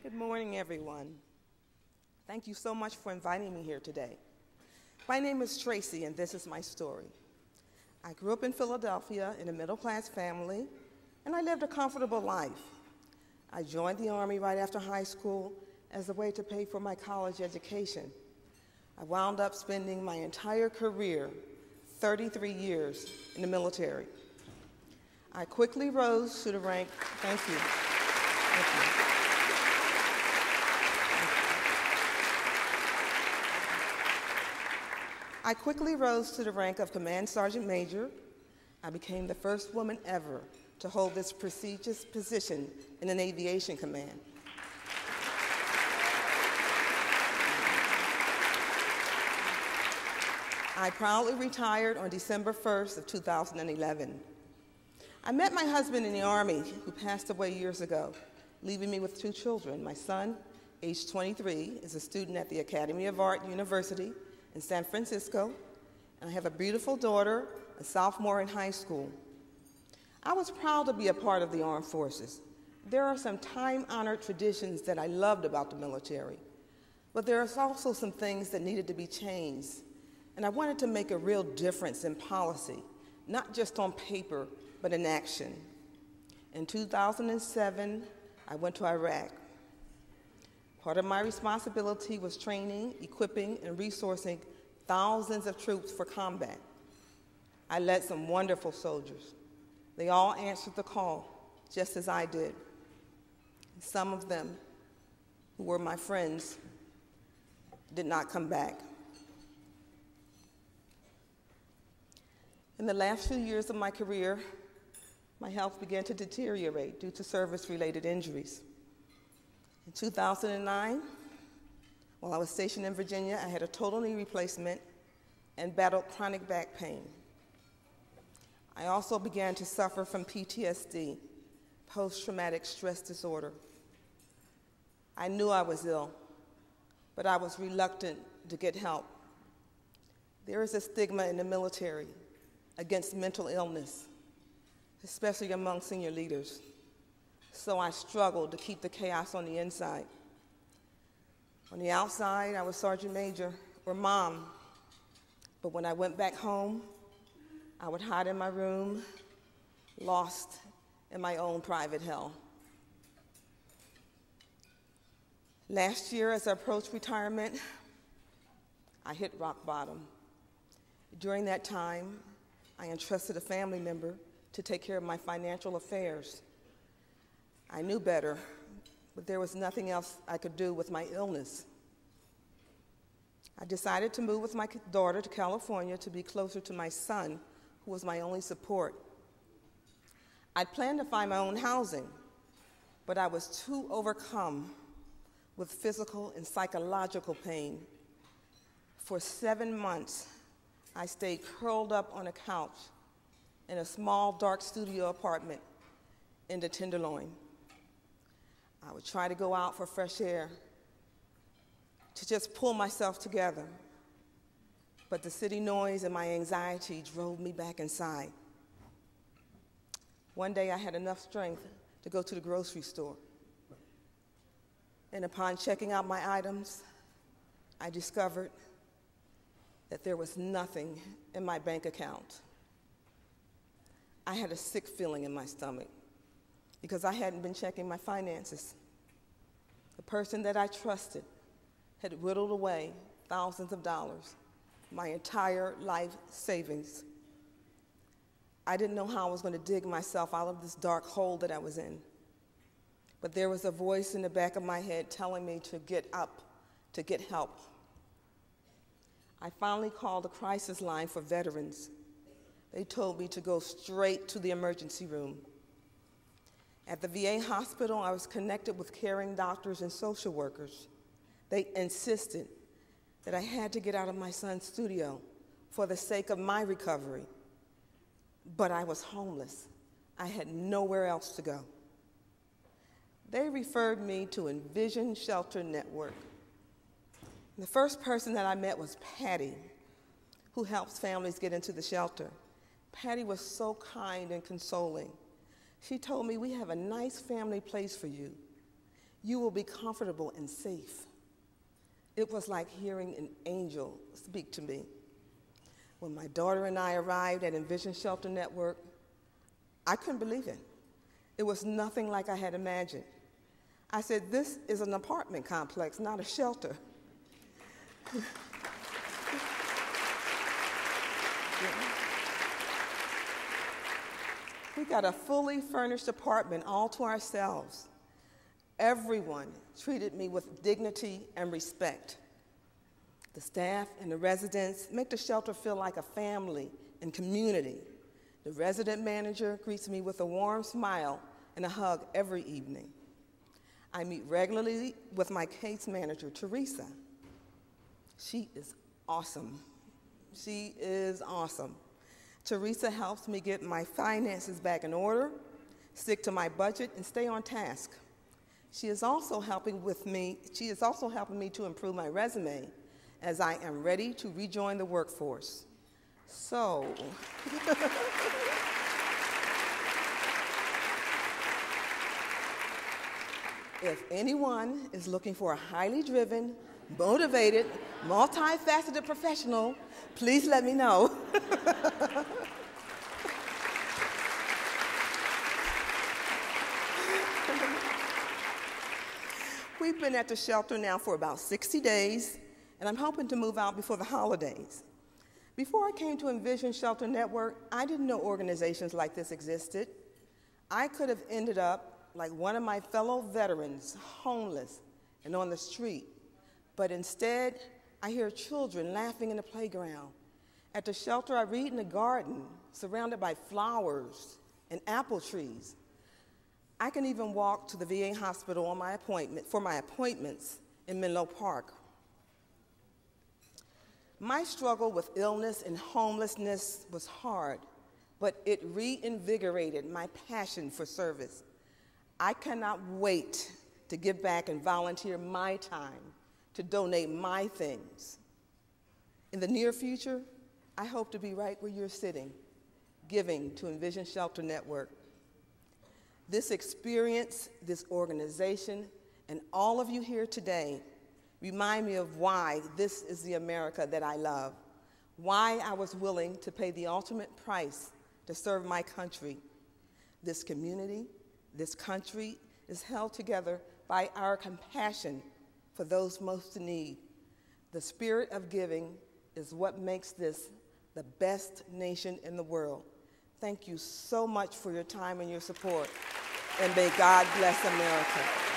Good morning, everyone. Thank you so much for inviting me here today. My name is Tracey, and this is my story. I grew up in Philadelphia in a middle-class family, and I lived a comfortable life. I joined the Army right after high school as a way to pay for my college education. I wound up spending my entire career, 33 years, in the military. I quickly rose to the rank, thank you. I quickly rose to the rank of Command Sergeant Major. I became the first woman ever to hold this prestigious position in an aviation command. I proudly retired on December 1st of 2011. I met my husband in the Army, who passed away years ago, leaving me with 2 children. My son, age 23, is a student at the Academy of Art University in San Francisco, and I have a beautiful daughter, a sophomore in high school. I was proud to be a part of the armed forces. There are some time-honored traditions that I loved about the military, but there are also some things that needed to be changed, and I wanted to make a real difference in policy, not just on paper, but in action. In 2007, I went to Iraq. Part of my responsibility was training, equipping, and resourcing thousands of troops for combat. I led some wonderful soldiers. They all answered the call, just as I did. Some of them, who were my friends, did not come back. In the last few years of my career, my health began to deteriorate due to service-related injuries. In 2009, while I was stationed in Virginia, I had a total knee replacement and battled chronic back pain. I also began to suffer from PTSD, post-traumatic stress disorder. I knew I was ill, but I was reluctant to get help. There is a stigma in the military against mental illness, especially among senior leaders. So I struggled to keep the chaos on the inside. On the outside, I was Sergeant Major or Mom. But when I went back home, I would hide in my room, lost in my own private hell. Last year, as I approached retirement, I hit rock bottom. During that time, I entrusted a family member to take care of my financial affairs. I knew better, but there was nothing else I could do with my illness. I decided to move with my daughter to California to be closer to my son, who was my only support. I'd planned to find my own housing, but I was too overcome with physical and psychological pain. For 7 months, I stayed curled up on a couch in a small, dark studio apartment in the Tenderloin. I would try to go out for fresh air, to just pull myself together. But the city noise and my anxiety drove me back inside. One day I had enough strength to go to the grocery store. And upon checking out my items, I discovered that there was nothing in my bank account. I had a sick feeling in my stomach because I hadn't been checking my finances. The person that I trusted had whittled away thousands of dollars, my entire life savings. I didn't know how I was going to dig myself out of this dark hole that I was in. But there was a voice in the back of my head telling me to get up, to get help. I finally called the crisis line for veterans. They told me to go straight to the emergency room. At the VA hospital, I was connected with caring doctors and social workers. They insisted that I had to get out of my son's studio for the sake of my recovery. But I was homeless. I had nowhere else to go. They referred me to InnVision Shelter Network. The first person that I met was Patty, who helps families get into the shelter. Patty was so kind and consoling. She told me, "We have a nice family place for you. You will be comfortable and safe. It was like hearing an angel speak to me. When my daughter and I arrived at InnVision Shelter Network, I couldn't believe it. It was nothing like I had imagined. I said, this is an apartment complex, not a shelter. We got a fully furnished apartment all to ourselves. Everyone treated me with dignity and respect. The staff and the residents make the shelter feel like a family and community. The resident manager greets me with a warm smile and a hug every evening. I meet regularly with my case manager, Tracey. She is awesome. She is awesome. Tracey helps me get my finances back in order, stick to my budget, and stay on task. She is also helping me to improve my resume as I am ready to rejoin the workforce. So, if anyone is looking for a highly driven, motivated, multifaceted professional, please let me know. We've been at the shelter now for about 60 days, and I'm hoping to move out before the holidays. Before I came to InnVision Shelter Network, I didn't know organizations like this existed. I could have ended up like one of my fellow veterans, homeless and on the street. But instead, I hear children laughing in the playground. At the shelter, I read in the garden, surrounded by flowers and apple trees. I can even walk to the VA hospital for my appointments in Menlo Park. My struggle with illness and homelessness was hard, but it reinvigorated my passion for service. I cannot wait to give back and volunteer my time to donate my things. In the near future, I hope to be right where you're sitting, giving to InnVision Shelter Network. This experience, this organization, and all of you here today remind me of why this is the America that I love, why I was willing to pay the ultimate price to serve my country. This community, this country is held together by our compassion for those most in need. The spirit of giving is what makes this the best nation in the world. Thank you so much for your time and your support, and may God bless America.